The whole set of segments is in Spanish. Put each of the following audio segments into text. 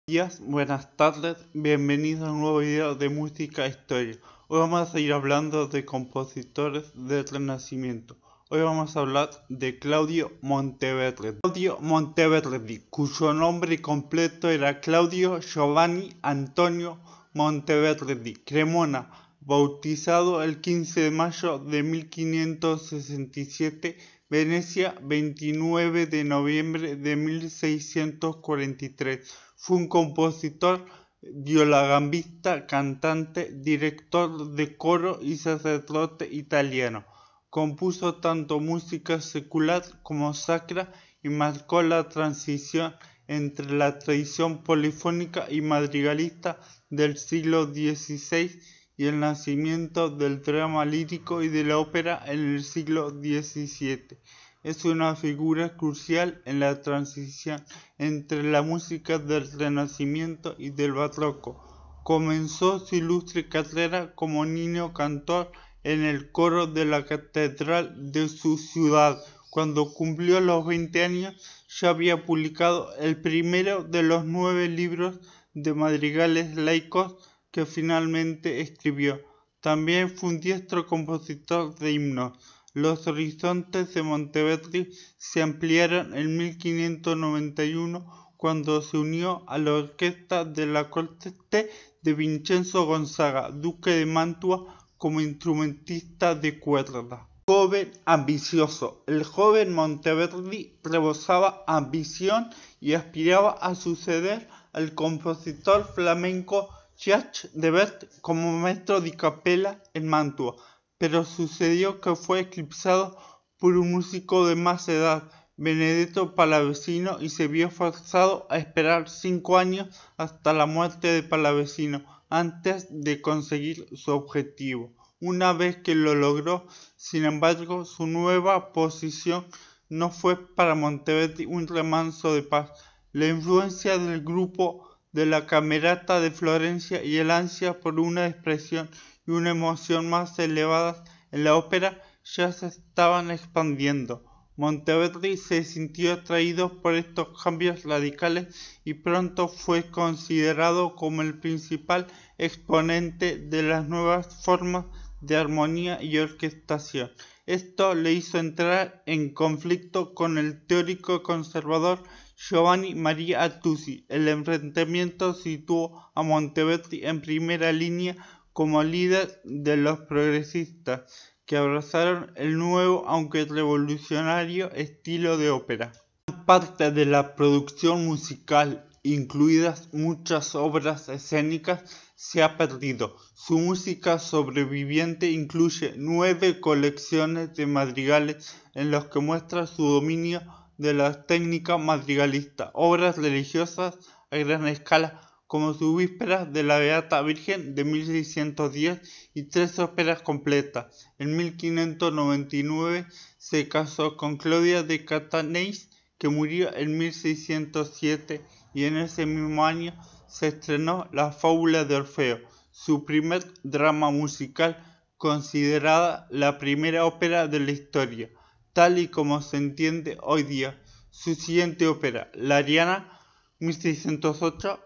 Días, buenas tardes, bienvenidos a un nuevo video de música e historia. Hoy vamos a ir hablando de compositores del Renacimiento. Hoy vamos a hablar de Claudio Monteverdi. Claudio Monteverdi, cuyo nombre completo era Claudio Giovanni Antonio Monteverdi Cremona, bautizado el 15 de mayo de 1567, Venecia, 29 de noviembre de 1643. Fue un compositor, violagambista, cantante, director de coro y sacerdote italiano. Compuso tanto música secular como sacra y marcó la transición entre la tradición polifónica y madrigalista del siglo XVI y el nacimiento del drama lírico y de la ópera en el siglo XVII. Es una figura crucial en la transición entre la música del Renacimiento y del Barroco. Comenzó su ilustre carrera como niño cantor en el coro de la catedral de su ciudad. Cuando cumplió los 20 años ya había publicado el primero de los 9 libros de madrigales laicos que finalmente escribió. También fue un diestro compositor de himnos. Los horizontes de Monteverdi se ampliaron en 1591 cuando se unió a la orquesta de la corte de Vincenzo Gonzaga, duque de Mantua, como instrumentista de cuerda. Joven ambicioso. El joven Monteverdi rebosaba ambición y aspiraba a suceder al compositor flamenco Jacques de Bert como maestro de capella en Mantua, pero sucedió que fue eclipsado por un músico de más edad, Benedetto Pallavicino, y se vio forzado a esperar 5 años hasta la muerte de Pallavicino antes de conseguir su objetivo. Una vez que lo logró, sin embargo, su nueva posición no fue para Monteverdi un remanso de paz. La influencia del grupo de la Camerata de Florencia y el ansia por una expresión y una emoción más elevadas en la ópera ya se estaban expandiendo. Monteverdi se sintió atraído por estos cambios radicales y pronto fue considerado como el principal exponente de las nuevas formas de armonía y orquestación. Esto le hizo entrar en conflicto con el teórico conservador Giovanni Maria Artusi. El enfrentamiento situó a Monteverdi en primera línea como líder de los progresistas, que abrazaron el nuevo, aunque revolucionario, estilo de ópera. Parte de la producción musical, incluidas muchas obras escénicas, se ha perdido. Su música sobreviviente incluye 9 colecciones de madrigales en los que muestra su dominio de la técnica madrigalista, obras religiosas a gran escala como su Víspera de la Beata Virgen de 1610 y 3 óperas completas. En 1599 se casó con Claudia de Catanei, que murió en 1607, y en ese mismo año se estrenó La Fábula de Orfeo, su primer drama musical, considerada la primera ópera de la historia, tal y como se entiende hoy día. Su siguiente ópera, La Ariana, 1608,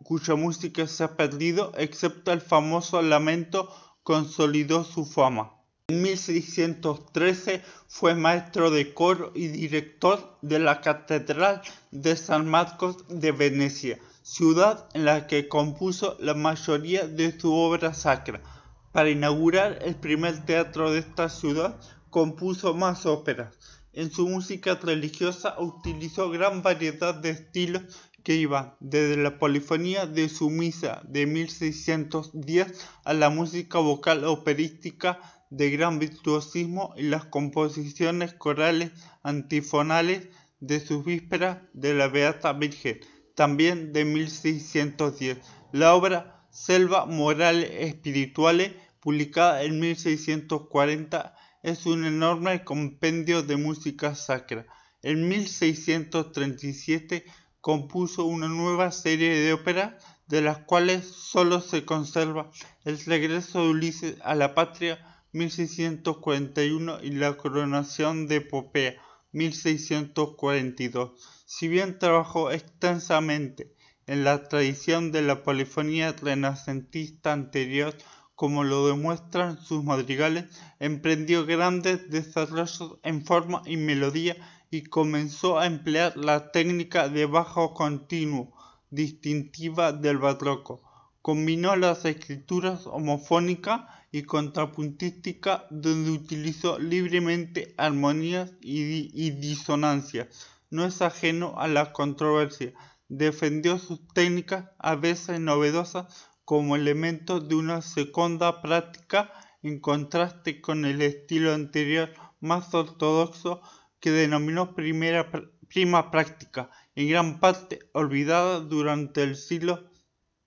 cuya música se ha perdido, excepto el famoso lamento, consolidó su fama. En 1613 fue maestro de coro y director de la Catedral de San Marcos de Venecia, ciudad en la que compuso la mayoría de su obra sacra. Para inaugurar el primer teatro de esta ciudad, compuso más óperas. En su música religiosa utilizó gran variedad de estilos que iban desde la polifonía de su misa de 1610 a la música vocal operística de gran virtuosismo y las composiciones corales antifonales de sus Vísperas de la Beata Virgen, también de 1610. La obra Selva Morale Spirituale, publicada en 1640, es un enorme compendio de música sacra. En 1637 compuso una nueva serie de óperas, de las cuales solo se conserva El regreso de Ulises a la patria, 1641, y La coronación de Popea, 1642. Si bien trabajó extensamente en la tradición de la polifonía renacentista anterior, como lo demuestran sus madrigales, emprendió grandes desarrollos en forma y melodía y comenzó a emplear la técnica de bajo continuo, distintiva del barroco. Combinó las escrituras homofónica y contrapuntística, donde utilizó libremente armonías y disonancias. No es ajeno a la controversia. Defendió sus técnicas, a veces novedosas, como elementos de una segunda práctica, en contraste con el estilo anterior más ortodoxo que denominó prima práctica, en gran parte olvidada durante el siglo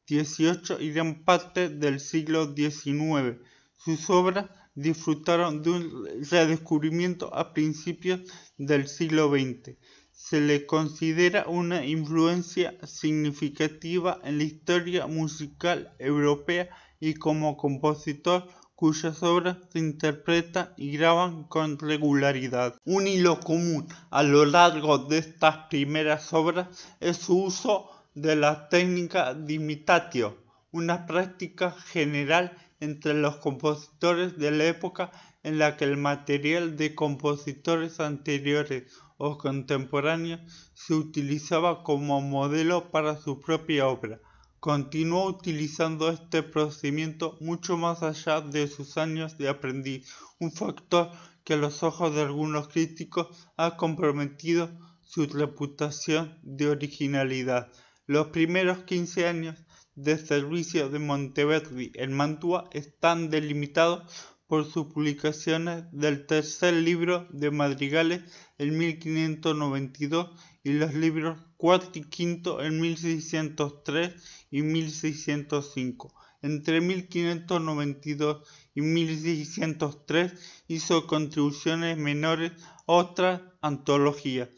XVIII y gran parte del siglo XIX. Sus obras disfrutaron de un redescubrimiento a principios del siglo XX. Se le considera una influencia significativa en la historia musical europea y como compositor cuyas obras se interpretan y graban con regularidad. Un hilo común a lo largo de estas primeras obras es su uso de la técnica de imitatio, una práctica general entre los compositores de la época en la que el material de compositores anteriores o contemporáneos se utilizaba como modelo para su propia obra. Continuó utilizando este procedimiento mucho más allá de sus años de aprendiz, un factor que a los ojos de algunos críticos ha comprometido su reputación de originalidad. Los primeros 15 años de servicio de Monteverdi en Mantua están delimitados por sus publicaciones del tercer libro de madrigales en 1592 y los libros cuarto y quinto en 1603 y 1605. Entre 1592 y 1603 hizo contribuciones menores a otras antologías.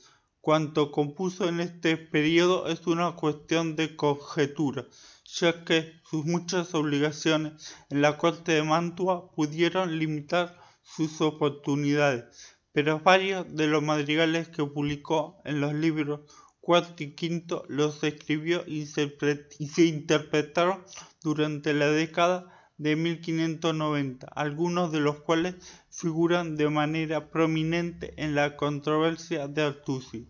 Cuanto compuso en este periodo es una cuestión de conjetura, ya que sus muchas obligaciones en la corte de Mantua pudieron limitar sus oportunidades, pero varios de los madrigales que publicó en los libros cuarto y quinto los escribió y se interpretaron durante la década de 1590, algunos de los cuales figuran de manera prominente en la controversia de Artusi.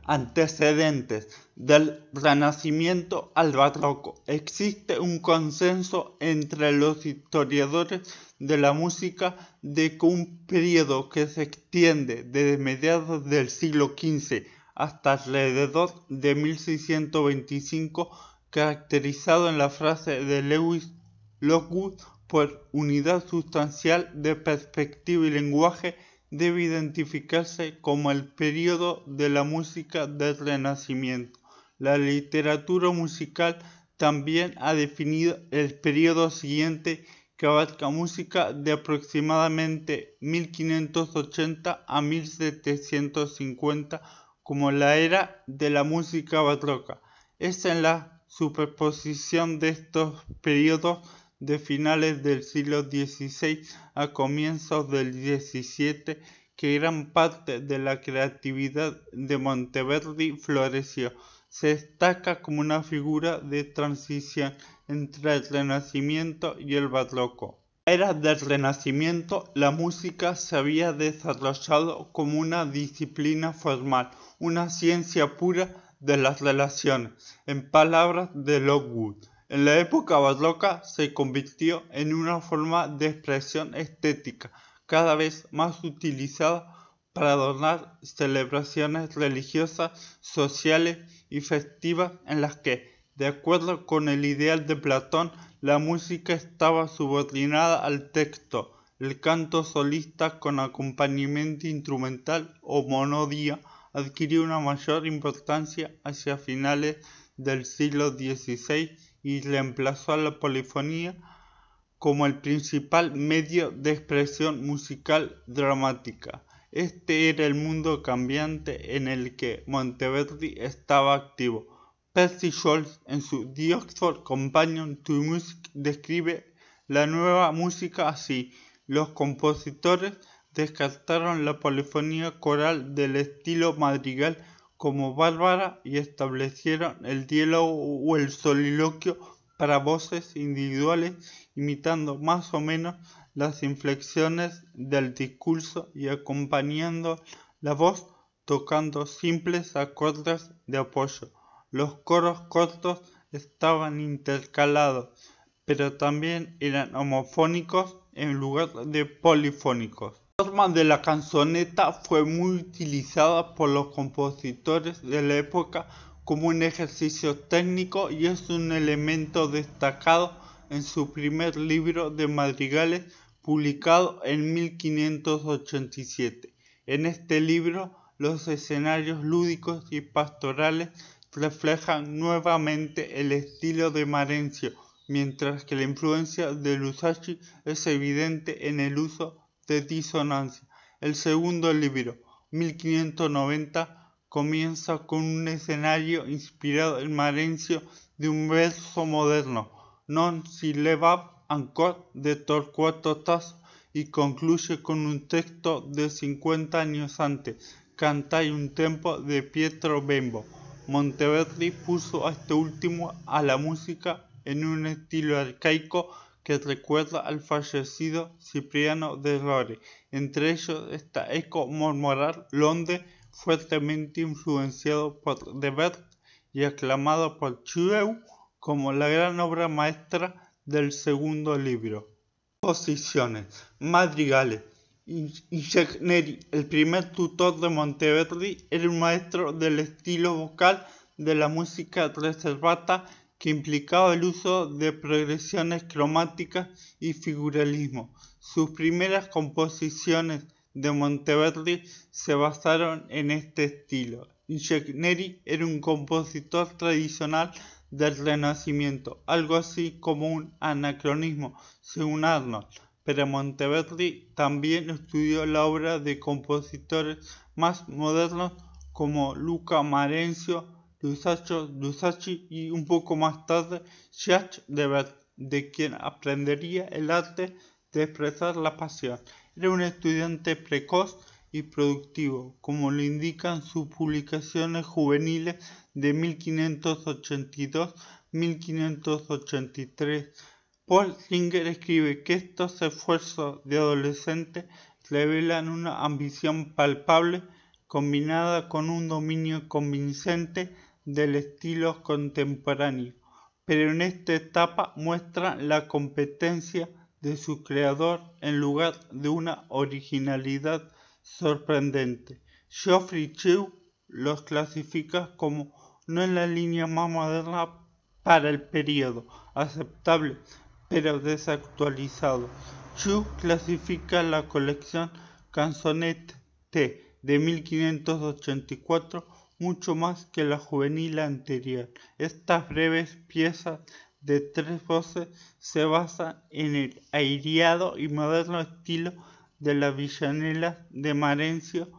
Antecedentes del Renacimiento al Barroco. Existe un consenso entre los historiadores de la música de que un periodo que se extiende desde mediados del siglo XV hasta alrededor de 1625, caracterizado en la frase de Lewis Lockwood por unidad sustancial de perspectiva y lenguaje, debe identificarse como el periodo de la música del Renacimiento. La literatura musical también ha definido el periodo siguiente, que abarca música de aproximadamente 1580 a 1750, como la era de la música barroca. Es en la superposición de estos periodos de finales del siglo XVI a comienzos del XVII que gran parte de la creatividad de Monteverdi floreció. Se destaca como una figura de transición entre el Renacimiento y el Barroco. En la era del Renacimiento, la música se había desarrollado como una disciplina formal, una ciencia pura de las relaciones, en palabras de Lockwood. En la época barroca se convirtió en una forma de expresión estética, cada vez más utilizada para adornar celebraciones religiosas, sociales y festivas en las que, de acuerdo con el ideal de Platón, la música estaba subordinada al texto. El canto solista con acompañamiento instrumental o monodía adquirió una mayor importancia hacia finales del siglo XVI y reemplazó a la polifonía como el principal medio de expresión musical dramática. Este era el mundo cambiante en el que Monteverdi estaba activo. Percy Scholes, en su The Oxford Companion to Music, describe la nueva música así: los compositores descartaron la polifonía coral del estilo madrigal como Bárbara y establecieron el diálogo o el soliloquio para voces individuales, imitando más o menos las inflexiones del discurso y acompañando la voz tocando simples acordes de apoyo. Los coros cortos estaban intercalados, pero también eran homofónicos en lugar de polifónicos. La forma de la canzoneta fue muy utilizada por los compositores de la época como un ejercicio técnico y es un elemento destacado en su primer libro de madrigales publicado en 1587. En este libro, los escenarios lúdicos y pastorales reflejan nuevamente el estilo de Marencio, mientras que la influencia de Luzzaschi es evidente en el uso de disonancia. El segundo libro, 1590, comienza con un escenario inspirado en Marencio de un verso moderno, Non si leva ancor de Torquato Tasso, y concluye con un texto de 50 años antes, Cantai un tempo de Pietro Bembo. Monteverdi puso a este último a la música en un estilo arcaico que recuerda al fallecido Cipriano de Rore. Entre ellos está Eco Mormorar Londe, fuertemente influenciado por De Verdi y aclamado por Chieu como la gran obra maestra del segundo libro. Composiciones, madrigales. Ingegneri, el primer tutor de Monteverdi, era un maestro del estilo vocal de la música reservata que implicaba el uso de progresiones cromáticas y figuralismo. Sus primeras composiciones de Monteverdi se basaron en este estilo. Ingegneri era un compositor tradicional del Renacimiento, algo así como un anacronismo, según Arnold, pero Monteverdi también estudió la obra de compositores más modernos como Luca Marencio, Luzzaschi y un poco más tarde Jacques de Verdi, de quien aprendería el arte de expresar la pasión. Era un estudiante precoz y productivo, como lo indican sus publicaciones juveniles de 1582-1583. Paul Singer escribe que estos esfuerzos de adolescente revelan una ambición palpable combinada con un dominio convincente del estilo contemporáneo, pero en esta etapa muestran la competencia de su creador en lugar de una originalidad sorprendente. Geoffrey Chew los clasifica como no en la línea más moderna para el periodo, aceptable, pero desactualizado. Chew clasifica la colección Canzonette de 1584 mucho más que la juvenil anterior. Estas breves piezas de 3 voces se basan en el aireado y moderno estilo de las villanelas de Marencio,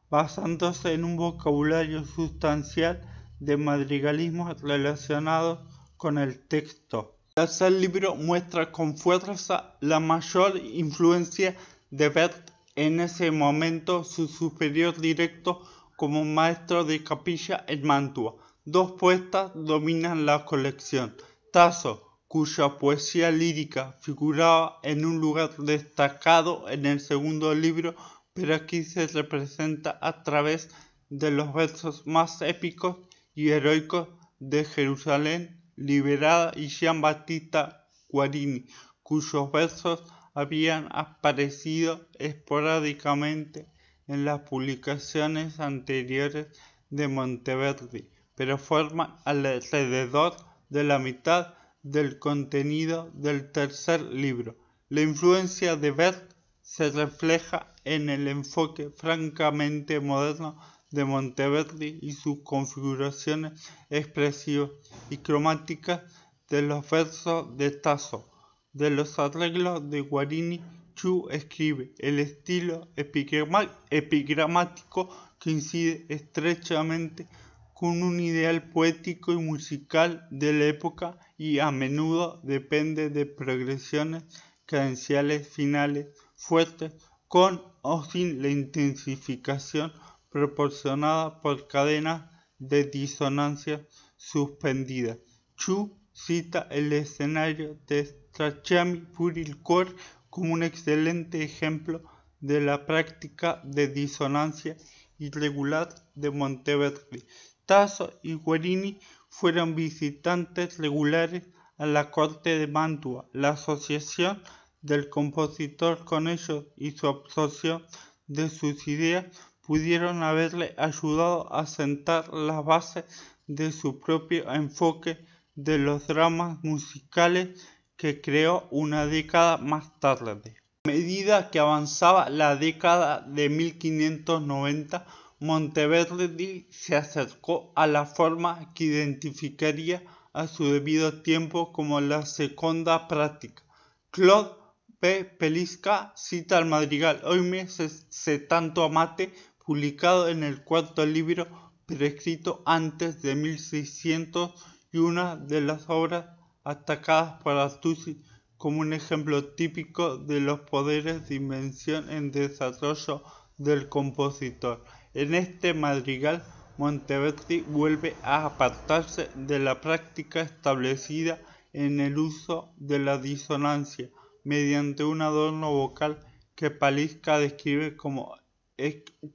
basándose en un vocabulario sustancial de madrigalismos relacionados con el texto. El tercer libro muestra con fuerza la mayor influencia de Verdi en ese momento, su superior directo como maestro de capilla en Mantua. Dos poetas dominan la colección. Tasso, cuya poesía lírica figuraba en un lugar destacado en el segundo libro, pero aquí se representa a través de los versos más épicos y heroicos de Jerusalén liberada, y Gian Battista Guarini, cuyos versos habían aparecido esporádicamente en las publicaciones anteriores de Monteverdi, pero forman alrededor de la mitad del contenido del tercer libro. La influencia de Verdi se refleja en el enfoque francamente moderno de Monteverdi y sus configuraciones expresivas y cromáticas de los versos de Tasso. De los arreglos de Guarini, Chew escribe el estilo epigramático que incide estrechamente con un ideal poético y musical de la época y a menudo depende de progresiones cadenciales finales fuertes con o sin la intensificación proporcionada por cadenas de disonancia suspendidas. Chu cita el escenario de Strachamy Puril Core como un excelente ejemplo de la práctica de disonancia irregular de Monteverdi. Tasso y Guerini fueron visitantes regulares a la corte de Mantua. La asociación del compositor con ellos y su absorción de sus ideas pudieron haberle ayudado a sentar las bases de su propio enfoque de los dramas musicales que creó una década más tarde. A medida que avanzaba la década de 1590, Monteverdi se acercó a la forma que identificaría a su debido tiempo como la seconda práctica. Claude P. Pelisca cita al madrigal Oime se tanto amate, publicado en el cuarto libro, pero escrito antes de 1600, y una de las obras atacadas por Artusi como un ejemplo típico de los poderes de invención en desarrollo del compositor. En este madrigal, Monteverdi vuelve a apartarse de la práctica establecida en el uso de la disonancia mediante un adorno vocal que Pelisca describe como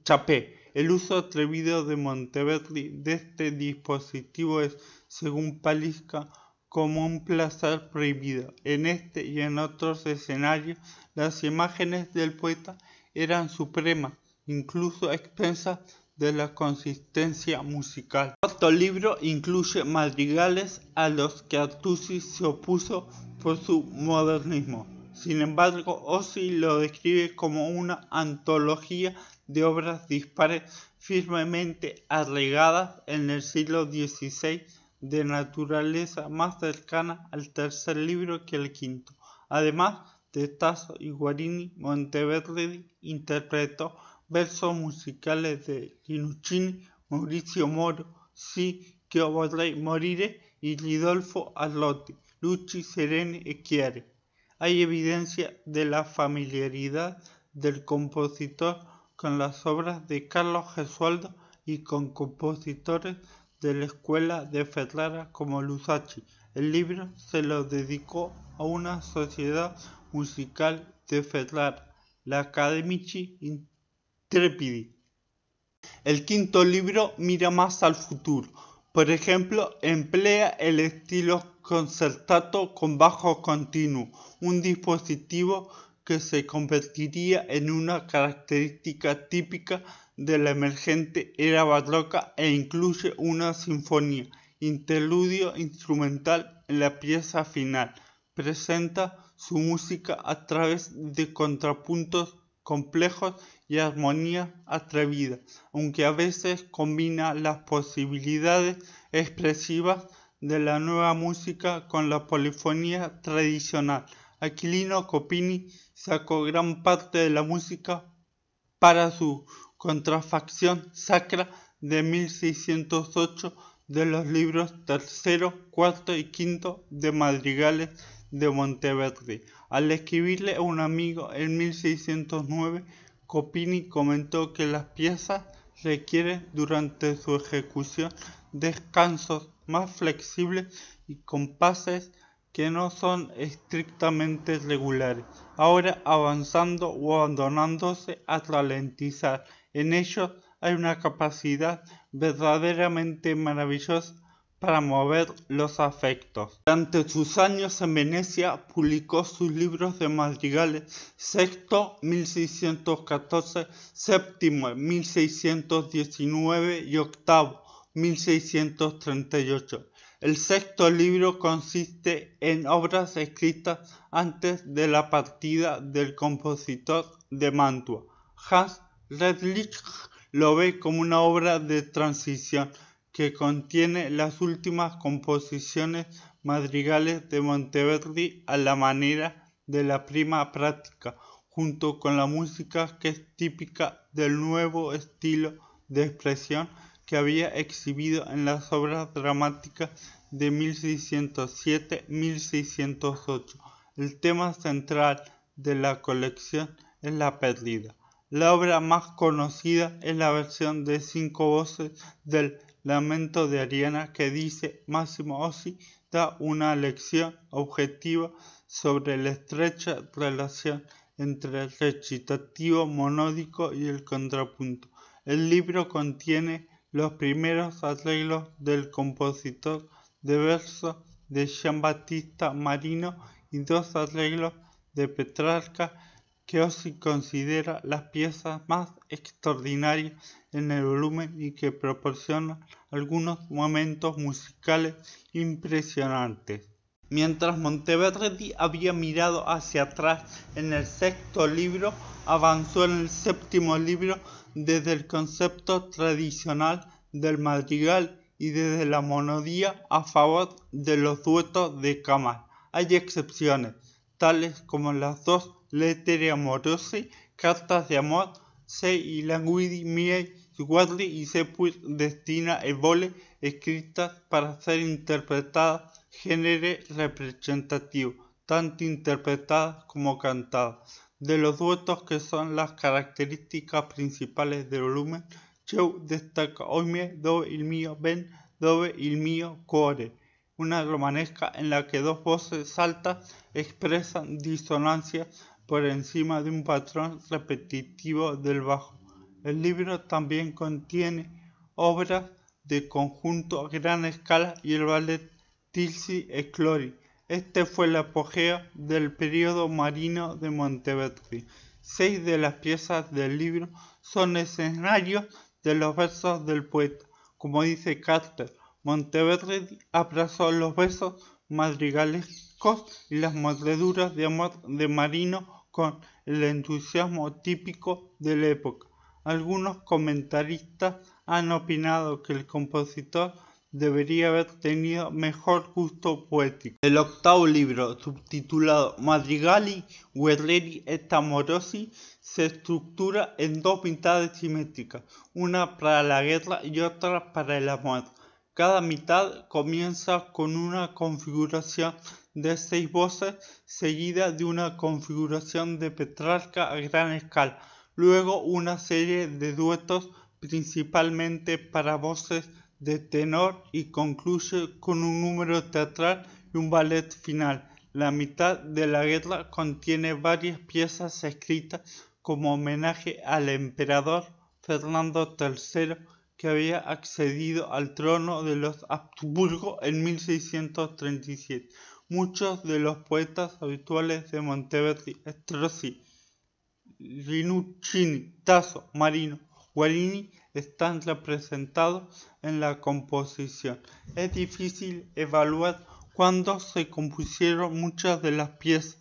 chapé. El uso atrevido de Monteverdi de este dispositivo es, según Pelisca, como un placer prohibido. En este y en otros escenarios, las imágenes del poeta eran supremas, incluso a expensas de la consistencia musical. El cuarto libro incluye madrigales a los que Artusi se opuso por su modernismo. Sin embargo, Ossi lo describe como una antología de obras dispares firmemente arraigadas en el siglo XVI, de naturaleza más cercana al tercer libro que al quinto. Además de Tasso y Guerini, Monteverdi interpretó versos musicales de Rinuccini, Maurizio Moro, Sì che vorrei morire y Ridolfo Arlotti, Luci Sereni e Chiari. Hay evidencia de la familiaridad del compositor con las obras de Carlos Gesualdo y con compositores de la escuela de Ferrara como Luzzaschi. El libro se lo dedicó a una sociedad musical de Ferrara, la Accademici Intrepidi. El quinto libro mira más al futuro. Por ejemplo, emplea el estilo concertato con bajo continuo, un dispositivo que se convertiría en una característica típica de la emergente era barroca e incluye una sinfonía, interludio instrumental en la pieza final. Presenta su música a través de contrapuntos complejos y armonías atrevidas, aunque a veces combina las posibilidades expresivas de la nueva música con la polifonía tradicional. Aquilino Copini sacó gran parte de la música para su contrafacción sacra de 1608 de los libros tercero, cuarto y quinto de madrigales de Monteverdi. Al escribirle a un amigo en 1609, Copini comentó que las piezas requieren durante su ejecución descansos más flexibles y compases que no son estrictamente regulares, ahora avanzando o abandonándose a ralentizar. En ellos hay una capacidad verdaderamente maravillosa para mover los afectos. Durante sus años en Venecia publicó sus libros de madrigales, sexto 1614, séptimo 1619 y octavo 1638. El sexto libro consiste en obras escritas antes de la partida del compositor de Mantua. Hans Redlich lo ve como una obra de transición que contiene las últimas composiciones madrigales de Monteverdi a la manera de la prima práctica, junto con la música que es típica del nuevo estilo de expresión que había exhibido en las obras dramáticas de 1607-1608. El tema central de la colección es la pérdida. La obra más conocida es la versión de 5 voces del Lamento de Ariana, que dice Massimo Ozzi da una lección objetiva sobre la estrecha relación entre el recitativo monódico y el contrapunto. El libro contiene los primeros arreglos del compositor de versos de Giambattista Marino y 2 arreglos de Petrarca, que Ozzi considera las piezas más extraordinarias en el volumen y que proporcionan algunos momentos musicales impresionantes. Mientras Monteverdi había mirado hacia atrás en el 6º libro, avanzó en el 7º libro desde el concepto tradicional del madrigal y desde la monodía a favor de los duetos de cámara. Hay excepciones, tales como las 2 lettere amorose, cartas de amor, sei languidi miei sguardi y seppur destina e vole, escritas para ser interpretadas, género representativo, tanto interpretadas como cantadas. De los duetos, que son las características principales del volumen, yo destaca Oimie dove il mio ben, dove il mio cuore, una romanesca en la que 2 voces altas expresan disonancias por encima de un patrón repetitivo del bajo. El libro también contiene obras de conjunto a gran escala y el ballet Tilsi e Clori. Este fue el apogeo del periodo marino de Monteverdi. 6 de las piezas del libro son escenarios de los versos del poeta. Como dice Carter, Monteverdi abrazó los versos madrigalescos y las mordreduras de amor de Marino con el entusiasmo típico de la época. Algunos comentaristas han opinado que el compositor debería haber tenido mejor gusto poético. El 8º libro, subtitulado Madrigali, Guerrieri et Amorosi, se estructura en 2 mitades simétricas, una para la guerra y otra para el amor. Cada mitad comienza con una configuración de 6 voces, seguida de una configuración de Petrarca a gran escala, luego una serie de duetos principalmente para voces de tenor y concluye con un número teatral y un ballet final. La mitad de la guerra contiene varias piezas escritas como homenaje al emperador Fernando III, que había accedido al trono de los Habsburgo en 1637. Muchos de los poetas habituales de Monteverdi, Strozzi, Rinuccini, Tasso, Marino, Guarini, están representados en la composición. Es difícil evaluar cuándo se compusieron muchas de las piezas,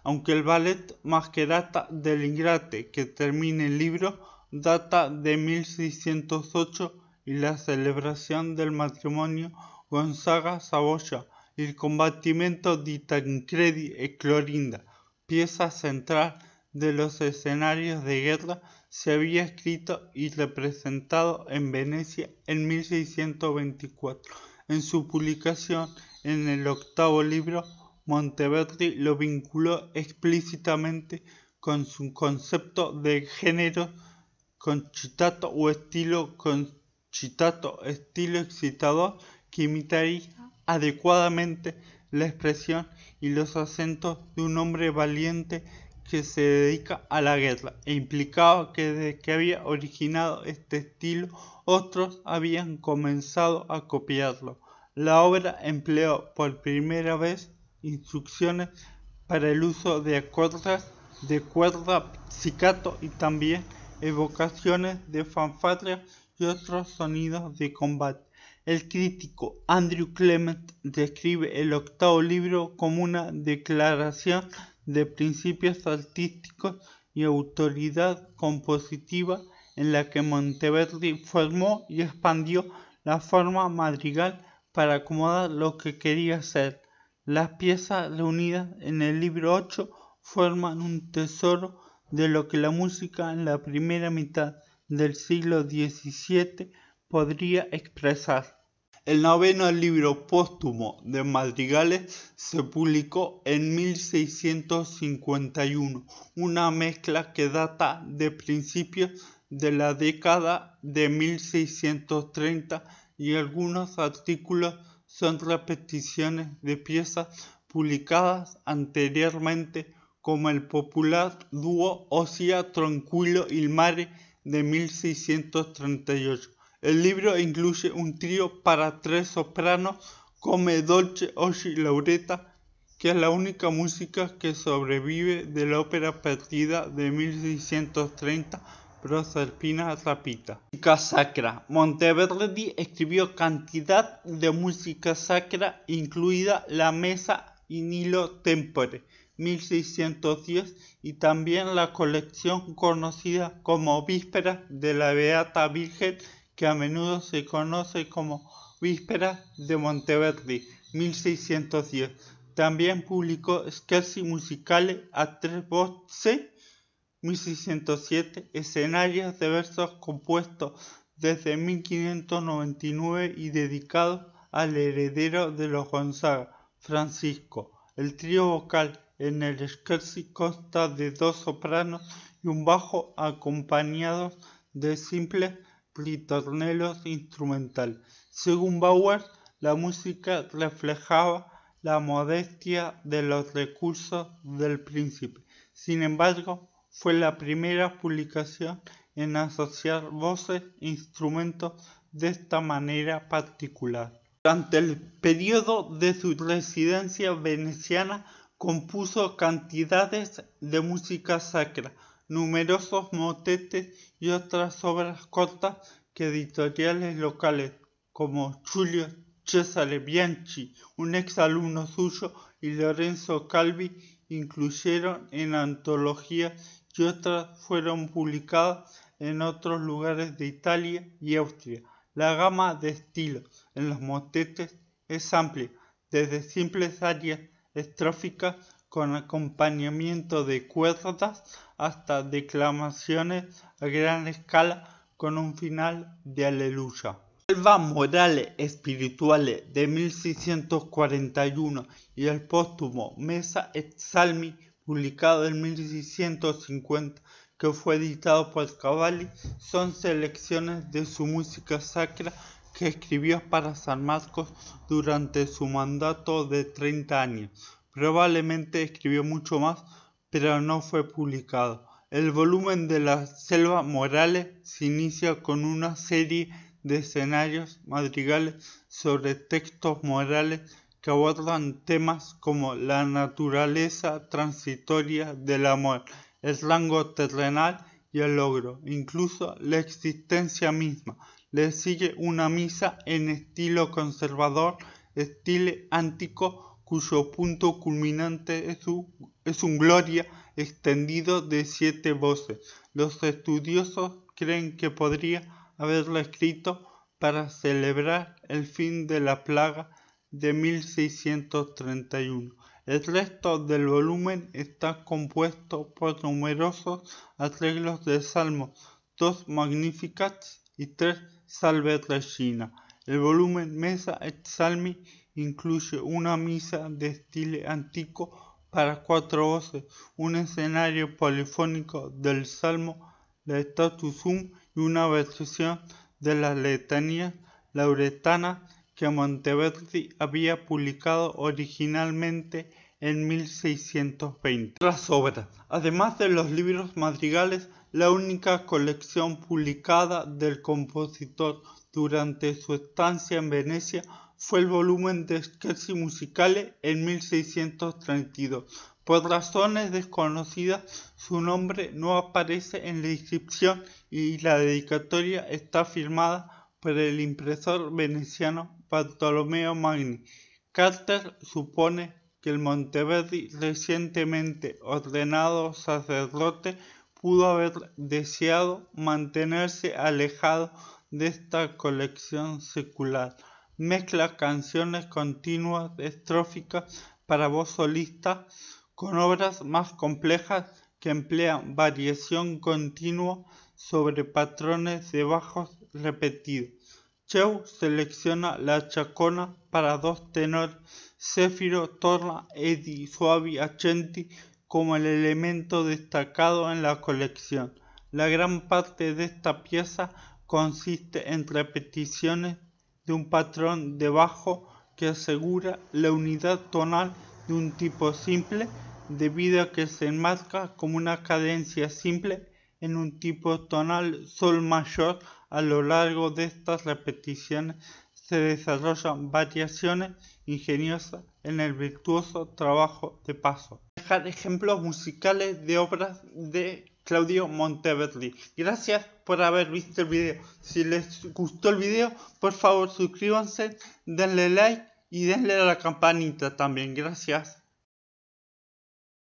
aunque el ballet Mascherata del Ingrate, que termina el libro, data de 1608, y la celebración del matrimonio Gonzaga-Saboya y el combattimento di Tancredi e Clorinda, pieza central de los escenarios de guerra, se había escrito y representado en Venecia en 1624. En su publicación en el 8º libro, Monteverdi lo vinculó explícitamente con su concepto de género concitato o estilo concitato, estilo excitador que imitaría adecuadamente la expresión y los acentos de un hombre valiente que se dedica a la guerra, e implicaba que desde que había originado este estilo, otros habían comenzado a copiarlo. La obra empleó por primera vez instrucciones para el uso de acordes de cuerda pizzicato y también evocaciones de fanfarrias y otros sonidos de combate. El crítico Andrew Clement describe el 8º libro como una declaración de principios artísticos y autoridad compositiva en la que Monteverdi formó y expandió la forma madrigal para acomodar lo que quería hacer. Las piezas reunidas en el libro 8 forman un tesoro de lo que la música en la primera mitad del siglo XVII podría expresar. El noveno libro póstumo de madrigales se publicó en 1651, una mezcla que data de principios de la década de 1630 y algunos artículos son repeticiones de piezas publicadas anteriormente como el popular dúo Ossia Tranquillo il Mare de 1638. El libro incluye un trío para tres sopranos, Come dolce oggi Lauretta, que es la única música que sobrevive de la ópera perdida de 1630, Proserpina Rapita. Música sacra. Monteverdi escribió cantidad de música sacra, incluida la Messa in illo tempore, 1610, y también la colección conocida como Vísperas de la Beata Virgen, que a menudo se conoce como Vísperas de Monteverdi, 1610. También publicó Scherzi musicali a tres voces, 1607, escenarios de versos compuestos desde 1599 y dedicados al heredero de los Gonzaga, Francisco. El trío vocal en el Scherzi consta de dos sopranos y un bajo acompañados de simples ritornelos instrumentales. Según Bauer, la música reflejaba la modestia de los recursos del príncipe. Sin embargo, fue la primera publicación en asociar voces e instrumentos de esta manera particular. Durante el periodo de su residencia veneciana compuso cantidades de música sacra, numerosos motetes y otras obras cortas que editoriales locales como Giulio Cesare Bianchi, un exalumno suyo, y Lorenzo Calvi incluyeron en antologías y otras fueron publicadas en otros lugares de Italia y Austria. La gama de estilos en los motetes es amplia, desde simples arias estróficas con acompañamiento de cuerdas hasta declamaciones a gran escala con un final de aleluya. Alba Morale Spirituale de 1641 y el póstumo Messa et Salmi, publicado en 1650, que fue editado por Cavalli, son selecciones de su música sacra que escribió para San Marcos durante su mandato de 30 años. Probablemente escribió mucho más, pero no fue publicado. El volumen de la Selva Morale se inicia con una serie de escenarios madrigales sobre textos morales que abordan temas como la naturaleza transitoria del amor, el rango terrenal y el logro, incluso la existencia misma. Le sigue una misa en estilo conservador, estile antico, cuyo punto culminante es un Gloria extendido de 7 voces. Los estudiosos creen que podría haberla escrito para celebrar el fin de la plaga de 1631. El resto del volumen está compuesto por numerosos arreglos de salmos, 2 Magnificats y 3 Salve Regina. El volumen Messa et Salmi incluye una misa de estilo antiguo para 4 voces, un escenario polifónico del salmo Laetatus Sum y una versión de la letanía lauretana que Monteverdi había publicado originalmente en 1620. Otras obras. Además de los libros madrigales, la única colección publicada del compositor durante su estancia en Venecia fue el volumen de Scherzi musicali en 1632. Por razones desconocidas, su nombre no aparece en la inscripción y la dedicatoria está firmada por el impresor veneciano Bartolomeo Magni. Carter supone que el Monteverdi, recientemente ordenado sacerdote, pudo haber deseado mantenerse alejado de esta colección secular. Mezcla canciones continuas estróficas para voz solista con obras más complejas que emplean variación continua sobre patrones de bajos repetidos. Cheu selecciona la chacona para dos tenores. Zéfiro torna Edi Suavi Accenti como el elemento destacado en la colección. La gran parte de esta pieza consiste en repeticiones de un patrón de bajo que asegura la unidad tonal de un tipo simple, debido a que se enmarca como una cadencia simple en un tipo tonal sol mayor. A lo largo de estas repeticiones se desarrollan variaciones ingeniosas en el virtuoso trabajo de paso. Dejar ejemplos musicales de obras de Claudio Monteverdi. Gracias por haber visto el video. Si les gustó el video, por favor suscríbanse, denle like y denle a la campanita también. Gracias.